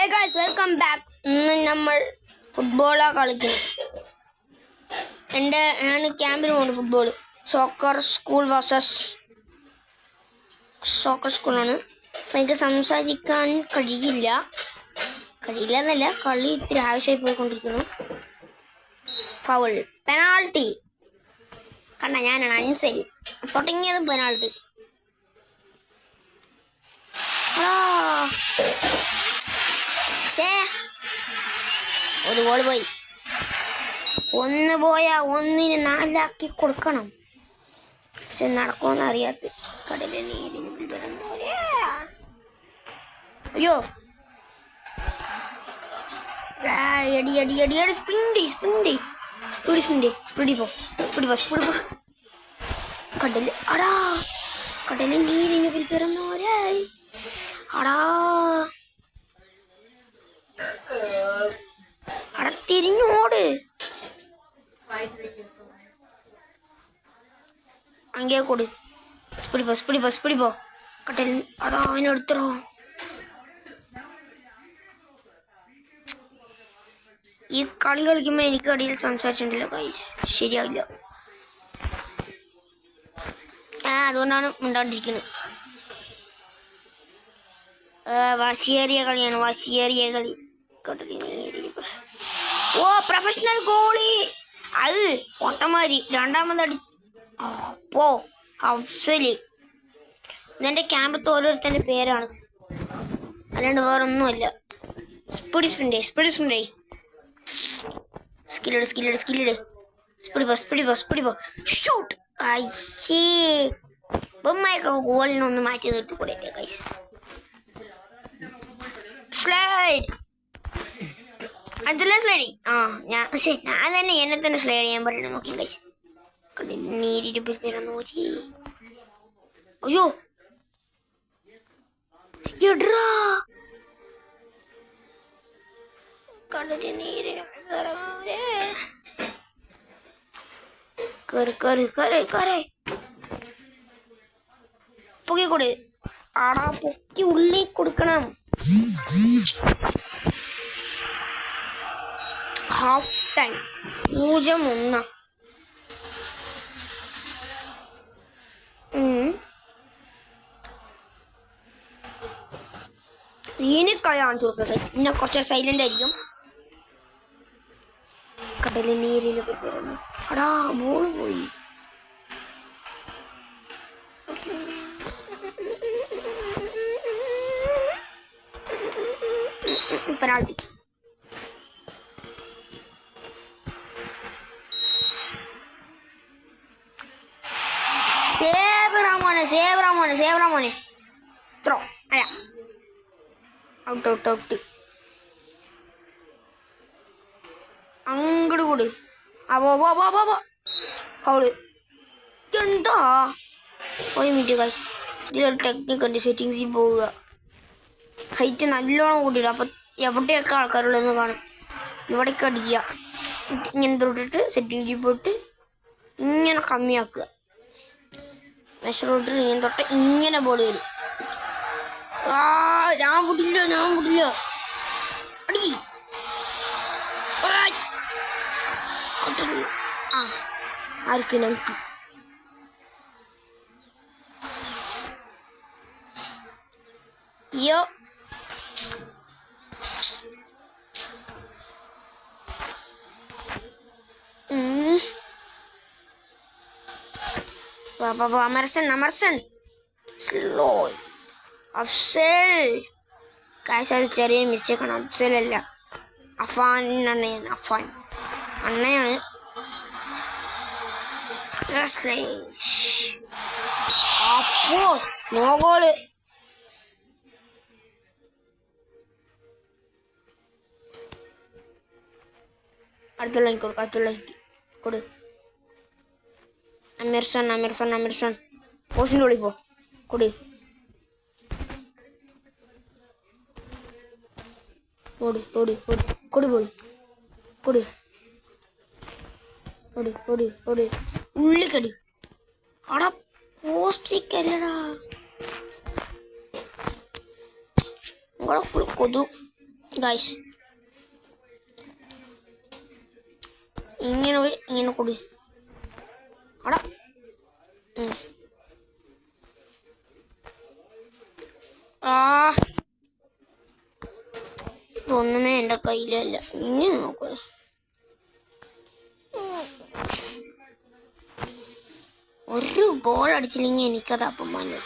Hi guys, welcome back. ഇന്ന് നമ്മൾ ഫുട്ബോളാണ് കളിക്കുന്നത്. ഞാൻ ക്യാമ്പിന് പോകുന്നു. Football soccer school versus soccer സ്കൂളാണ്. അപ്പം എനിക്ക് സംസാരിക്കാൻ കഴിയില്ല എന്നല്ല, കളി ഇത്തിരി ആവശ്യമായി പോയിക്കൊണ്ടിരിക്കുന്നു. Foul, penalty. കണ്ട, ഞാനാണ് അൻസരി. തുടങ്ങിയത് പെനാൾട്ടി. ഒരു ഗോൾ പോയി. ഒന്ന് പോയാ ഒന്നിന് 4 ആക്കി കൊടുക്കണം. പക്ഷെ നടക്കുമെന്ന് അറിയാത്ത കടലിൽ അയ്യോ, കടല് അടാ, കടലിൽ നീരിന് പിറന്നോരേ അടാ. തിരിഞ്ഞോട് അങ്ങേ കൊടു. സ്പിടി പോ കട്ടൽ. അതാ അവനെടുത്തോ. ഈ കളി കളിക്കുമ്പോ എനിക്ക് അടിയിൽ സംസാരിച്ചിട്ടില്ല, ശരിയാവില്ല. അതുകൊണ്ടാണ് മിണ്ടാണ്ടിരിക്കുന്നത്. വാശിയേറിയ കളി. ഓ, പ്രൊഫഷണൽ ഗോളി. അത് ഒട്ടമാരി രണ്ടാമതടി. പോ അഫ്സല്. ഇതെൻ്റെ ക്യാമ്പത്ത് ഓരോരുത്തരുടെ പേരാണ്, അല്ലാണ്ട് വേറൊന്നുമല്ല. സ്പിടി ഷൂട്ട്. ബൊമ്മയൊക്കെ ഗോളിനൊന്ന് മാറ്റി നിർത്തിക്കൂടെ ഗൈസ്? സ്ലൈഡ്. അതല്ല സ്ലൈഡി. ഞാൻ തന്നെ എന്നെ തന്നെ സ്ലൈഡ് ചെയ്യാൻ പറയണം. നോക്കി കഴിച്ചു. അയ്യോ, എട്രാ കടലിൽ നീരിന് പൊക്കിക്കൊടു. ആടാ, പൊക്കി ഉള്ളി കൊടുക്കണം. Half time 0-1. ഇനി കളി കാണിച്ചു കൊടുക്കുക. പിന്നെ കുറച്ച് സൈലന്റ് ആയിരിക്കും. കടലിൽ നീരിൽ അടാ, ബോൾ പോയി. പെനാൾട്ടി. സേവ് റാമോനെ. ത്രോ. അല്ല, ഔട്ട്. അങ്ങോട്ട് കൂട്. ഫൗള്. എന്താ ഒരു മിനിറ്റ് കാശ്. ഇതിലൊരു ടെക്നിക്കുണ്ട്. സെറ്റിങ്സിൽ പോവുക, ഹൈറ്റ് നല്ലോണം കൂട്ടിയിടുക. അപ്പം എവിടെയൊക്കെ ആൾക്കാരുള്ളതെന്ന് കാണും. ഇവിടേക്ക് അടിക്കുക. ഇങ്ങനെ തൊട്ടിട്ട് സെറ്റിങ്സിൽ പോയിട്ട് ഇങ്ങനെ കമ്മിയാക്കുക. മെഷർ തൊട്ടിട്ട് ഇങ്ങനെ തൊട്ട് ഇങ്ങനെ ബോൾ വരും. ഞാൻ വിടില്ല. അടി. ആർക്ക്? നമുക്ക്. യോ, അമർസൺ സ്ലോ. അഫ്സൽ. കാശ്, അത് ചെറിയൊരു മിസ്റ്റേക്കാണ്. അഫ്സലല്ല, അഫാൻ അണ്ണയാണ്. അപ്പോ നോ ഗോള്. അടുത്തുള്ള കൊടു. അമീർസൺ പോസ്റ്റിൻ്റെ ഉള്ളിൽ പോ. കൊടു. ഉള്ളിക്കടി. ആടാ, പോസ്റ്റിക്കല്ലടാ. നിങ്ങളെ ഫുൾ കൊതു. ഗായ്സ് ഇങ്ങനെ കൊടു അടാ ഒന്നുമേ എൻ്റെ കയ്യിലല്ല. ഇങ്ങനെ നോക്കൂ. ഒരു ഗോൾ അടിച്ചില്ലെങ്കിൽ എനിക്കത് അപമാനം.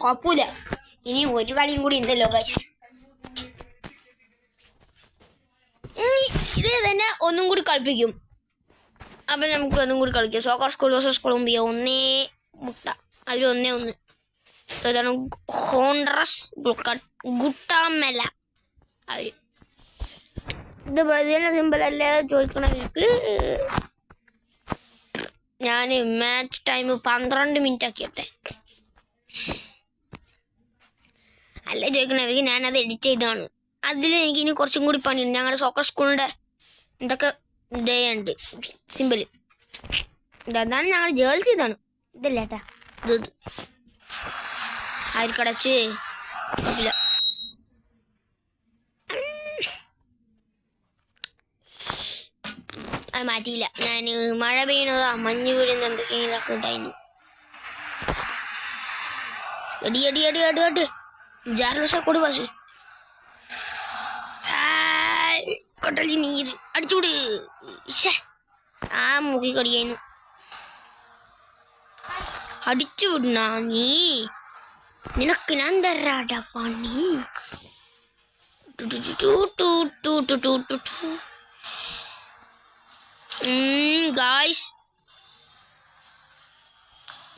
കുഴപ്പമില്ല, ഇനി ഒരു കളിയും കൂടി ഉണ്ടല്ലോ ഗൈസ്. ഇതേ തന്നെ ഒന്നും കൂടി കളിപ്പിക്കും. അപ്പം നമുക്ക് ഒന്നും കൂടി കളിക്കാം. Soccer school versus Colombia 1-1. അതിൽ 1-1. അതാണ് ഹോണ്ടറസ് ഗുട്ടാമെല. അവർ ഇത് ബ്രസീലിൻ്റെ സിമ്പിളല്ലേ ചോദിക്കണമെങ്കിൽ ഞാൻ മാച്ച് ടൈം 12 മിനിറ്റ് ആക്കിയട്ടെ. അല്ല ചോദിക്കണവർക്ക് ഞാനത് എഡിറ്റ് ചെയ്തതാണ്. അതിൽ എനിക്ക് ഇനി കുറച്ചും കൂടി പണിയുണ്ട്. ഞങ്ങളുടെ സോക്കർ സ്കൂളിൻ്റെ എന്തൊക്കെ ഡേ ഉണ്ട് സിമ്പിൾ. അതാണ് ഞങ്ങൾ ജേഴ്സി ഇതാണ്. ഇതല്ല ഏട്ടാ, ഇത് ആയിരിക്കടച്ച് ഇല്ല. അത് മാറ്റിയില്ല. ഞാൻ മഴ പെയ്യണതാ മഞ്ഞ് വീഴുന്ന എന്തൊക്കെയെങ്കിലൊക്കെ ഉണ്ടായിരുന്നു. അടി അടി അടി അടി അടി 6 ലക്ഷം കൊടു പാസ്. കടലി നീര് അടിച്ചുകൂടി. ആ മുഖി കടിയായിരുന്നു. അടിച്ചു വിടണ നീ, നിനക്ക് ഞാൻ തരാടാ പണി. Guys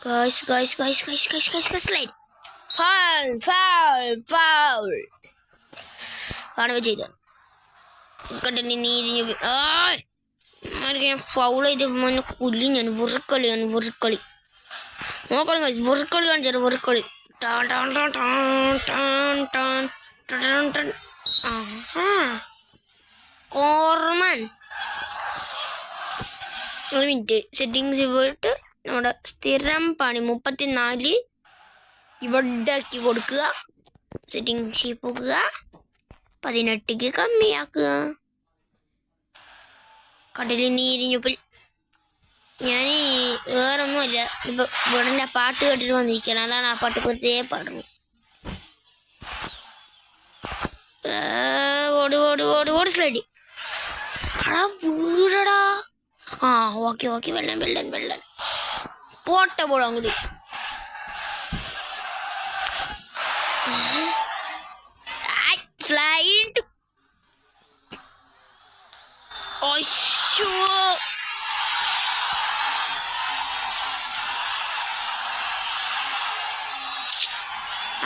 guys guys guys guys guys guys guys light foul foul foul കാണുക ചെയ്താണ്. കടലിൽ നീരിഞ്ഞ് ഫൗൾ ചെയ്ത് മോനെ കുലി. ഞാൻ വെറുക്കളിയാണ് വെറുക്കളി. നോക്കണം ഗൈസ്, വെറുക്കളി കാണിച്ചാൽ വെറുക്കളി. കോർമൻ. ഒരു മിനിറ്റ്, സെറ്റിങ്സ് പോയിട്ട് നമ്മുടെ സ്ഥിരം പണി 34 ഇവിടെ ആക്കി കൊടുക്കുക. സെറ്റിങ്സ് പോകുക, 18 കമ്മിയാക്കുക. കടലിൽ നീരിഞ്ഞപ്പോൾ ഞാൻ വേറൊന്നുമല്ല, ഇപ്പം ഇവിടെ പാട്ട് കേട്ടിട്ട് വന്നിരിക്കണം. അതാണ് ആ പാട്ട് വെറുതെ പാടുന്നു. ഓടി ഓടി ഓടി ഓടി സ്ലൈഡ്. അടാ വീടടാ. ഓക്കെ ഓക്കെ, വെള്ളം വെള്ളം വെള്ളം പോട്ടെ പോടാ അങ്ങോട്ട്. സ്ലൈഡ്.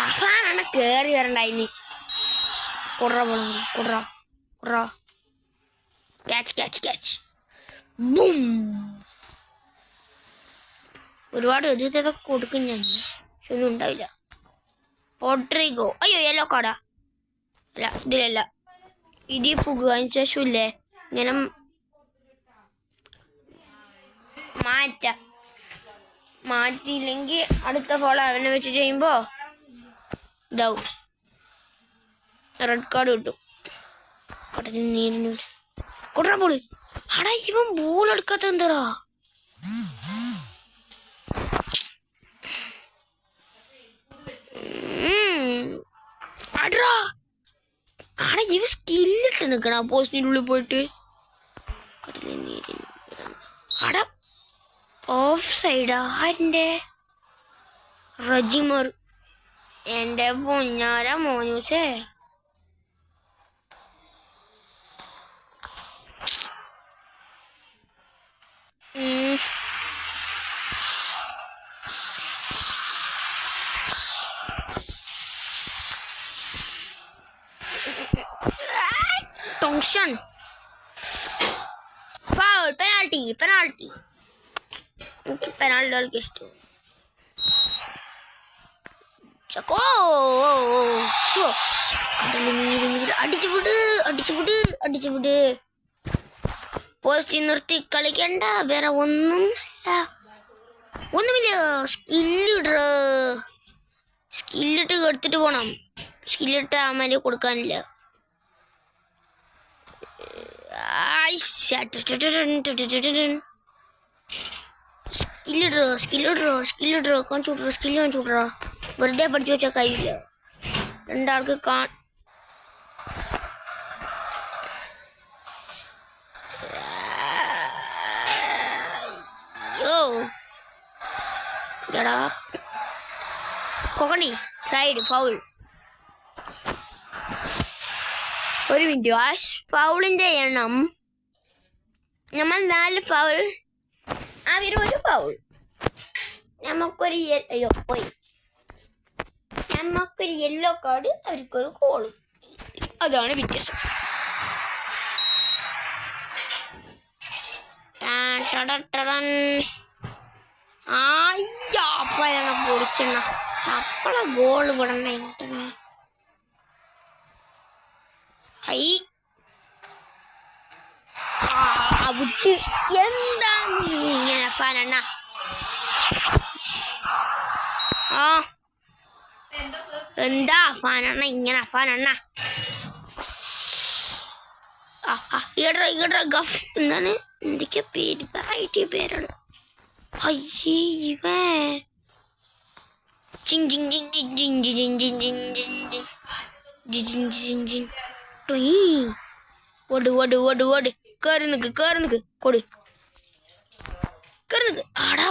അഫാനാണ് കേറി വരണ്ടായി. കൊറ പോണം കൊറ കൊറ. Catch catch catch. ബൂം. ഒരുപാട് എതിർത്തൊക്കെ കൊടുക്കും ഞാൻ, പക്ഷെ ഒന്നും ഉണ്ടാവില്ല. പോട്രിഗോ. അയ്യോ യെല്ലോ കാർഡാ. അല്ല ഇതിലല്ല, ഇടി പോകുക. അതിന് ശേഷമില്ലേ ഇങ്ങനെ മാറ്റിയില്ലെങ്കിൽ അടുത്ത ഫോൾ അവനെ വെച്ച് ചെയ്യുമ്പോൾ ഇതാവും, റെഡ് കാർഡ് കിട്ടും. കടലിൽ നീരിന് കൊണ്ടാ ബോള്. അടാ ഇവൻ ബോൾ എടുക്കാത്ത എന്താടാ? അടാ ആടെ ഇവ സ്കില്ലിട്ട് നിൽക്കണ പോസ്റ്റിൻ്റെ ഉള്ളിൽ പോയിട്ട്. കടലിൽ നീരിന് അടാ ഓഫ് സൈഡ്. ആരുടെ? റജിമർ. എൻ്റെ പൊന്നാര മോനൂസേ. ടോങ്ഷൻ. ഫൗൾ. Penalty penalty. എനിക്ക് പെനാൾട്ടി കളിക്കാൻ ഇഷ്ടം. ചക്കോ കടലിൽ നീരിഞ്ഞ് അടിച്ചു വിട് അടിച്ചു വിട് അടിച്ചു വിട്. പോസ്റ്റ് നിർത്തി കളിക്കണ്ട. വേറെ ഒന്നുമില്ല. സ്കില്ലിട്ട് എടുത്തിട്ട് പോണം. സ്കില്ലിട്ട് അമ്മ കൊടുക്കാനില്ല. സ്കില്ലിടോ കാണിച്ചു വിട്രോ. വെറുതെ പഠിച്ചു വെച്ചാൽ കഴിയില്ല. രണ്ടാൾക്ക് കൊക്കണി സൈഡ് ഫൗൾ. ഒരു മിനിറ്റ്. ആ ഫൗളിന്റെ എണ്ണം നമ്മൾ 4 ഫൗൾ, അവരൊരു ഫൗൾ. നമുക്കൊരു യെല്ലോ കാർഡ്, അവർക്കൊരു ഗോൾ. അതാണ് വ്യത്യാസം. പൊളിച്ചെണ്ണ അപ്പള ഗോള് വിടണ്ട. വിട്ട് എന്താണ് ഇങ്ങനെ ഫാനണ്ണ? എന്താ ഫാനണ്ണ ഇങ്ങനെ? ഫാനണ്ണ ഗഫ് എന്താണ്? എന്തൊക്കെയാ പേര്? വെറൈറ്റി പേരാണ്. അയ്യേ ഓട് കേറി നിക്ക് കൊട് കേറി നിക്ക്. ആടാ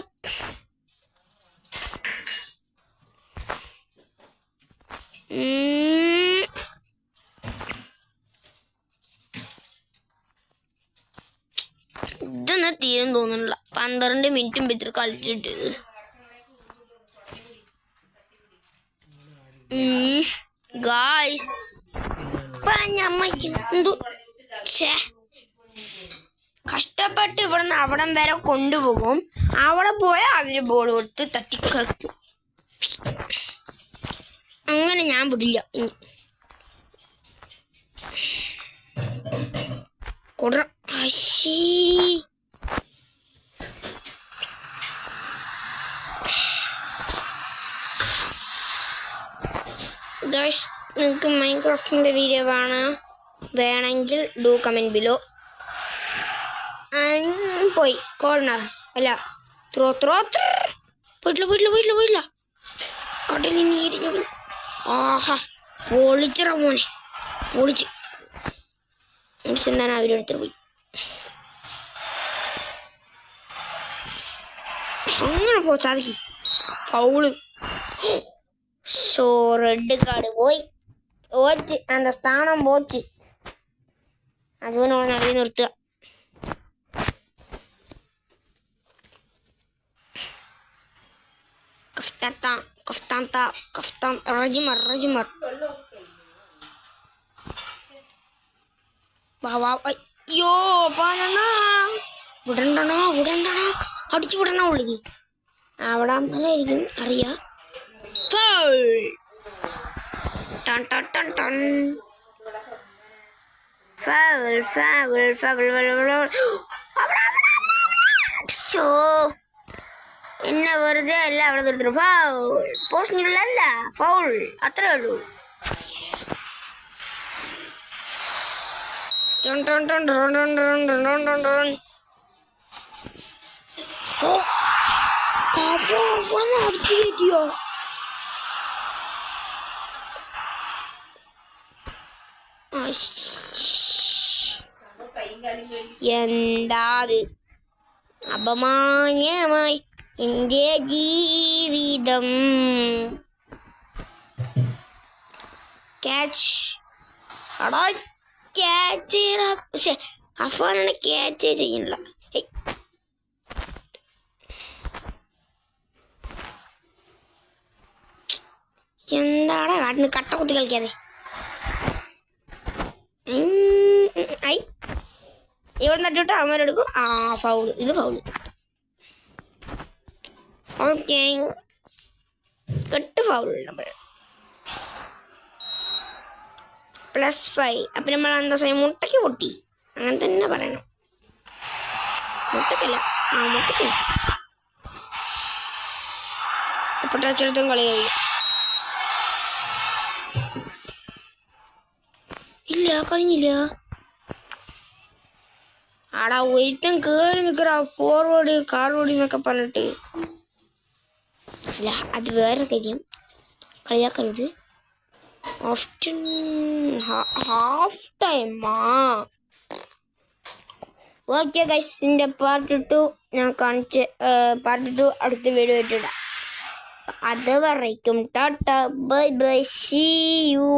ഇതൊന്നും തീരും തോന്നുന്നില്ല. 12 മിനിറ്റും വെച്ചിട്ട് കളിച്ചിട്ട്. ഗായ്സ് കഷ്ടപ്പെട്ട് ഇവിടുന്ന് അവിടം വരെ കൊണ്ടുപോകും. അവിടെ പോയാൽ അവര് ബോൾ കൊടുത്ത് തട്ടിക്കളിക്കും. അങ്ങനെ ഞാൻ വിടില്ല. ഗൈസ്, നിങ്ങൾക്ക് മൈൻക്രാഫ്റ്റിന്റെ വീഡിയോ വേണമെങ്കിൽ ഡു കമന്റ് ബിലോ. പോയി കോർണർ അല്ല ത്രോ പോയിട്ടില്ല. കടലിൽ നീരിഞ്ഞു. ആഹാ പൊളിച്ചറ മോനെ, പൊളിച്ച്. എന്താണ് അവരെടുത്തിട്ട് പോയി. അങ്ങനെ പോച്ചാതി ഫൗള്. റെഡ് കാർഡ് പോയി. அந்த സ്ഥാനം പോച്ച്. അതുകൊണ്ട് അതിൽ നിർത്തുക. കഫ്താൻ റജിമർ അയ്യോ വിടണ്ടണോ അടിച്ചു വിടണോ ഉള്ളത്. അവിടെ അമ്മലായിരിക്കും അറിയാ. എന്നെ വെറുതെ അല്ല അവിടെ നിർത്തുന്നു. ഫൗൾ പോസ്റ്റിനുള്ള ഫൗൾ, അത്രേ ഉള്ളൂ. എന്താത് അപമാന്യമായി എൻ്റെ ജീവിതം. ക്യാച്ച് പക്ഷെ അഫാനാണ് ക്യാച്ച് ചെയ്യുന്നില്ല. എന്താണ് കാട്ടിന് കട്ട കുത്തി കളിക്കാതെ. ഇവിടെ നട്ടിട്ട് അമ്മരെടുക്കും. ഫൗള്, ഇത് ഫൗള്. ഓക്കെ 8 ഫൗൾ നമ്മൾ +5. അപ്പം നമ്മൾ എന്താ മുട്ടയ്ക്ക് പൊട്ടി, അങ്ങനെ തന്നെ പറയണം. മുട്ടക്കല്ല മുട്ടക്കല്ല ഇപ്പൊ ടച്ചെടുത്തും കളി കഴിയും. ഇല്ല കഴിഞ്ഞില്ല. ആടാ ഒരുത്തം കേറി നിൽക്കടാ ഫോർവേഡ് കാർവേഡ് എന്നൊക്കെ പറഞ്ഞിട്ട്. അല്ല അത് വേറെ കാര്യം, കളിയാക്കരുത്. ഹാഫ് ടൈമാ. ഓക്കെ ഗൈസ്, ഇതിൻ്റെ പാർട്ട് 2 ഞാൻ കാണിച്ച് പാർട്ട് 2 അടുത്ത വീഡിയോ ഇട്ടിടാം. അതുവരയ്ക്കും tata bye bye, see U.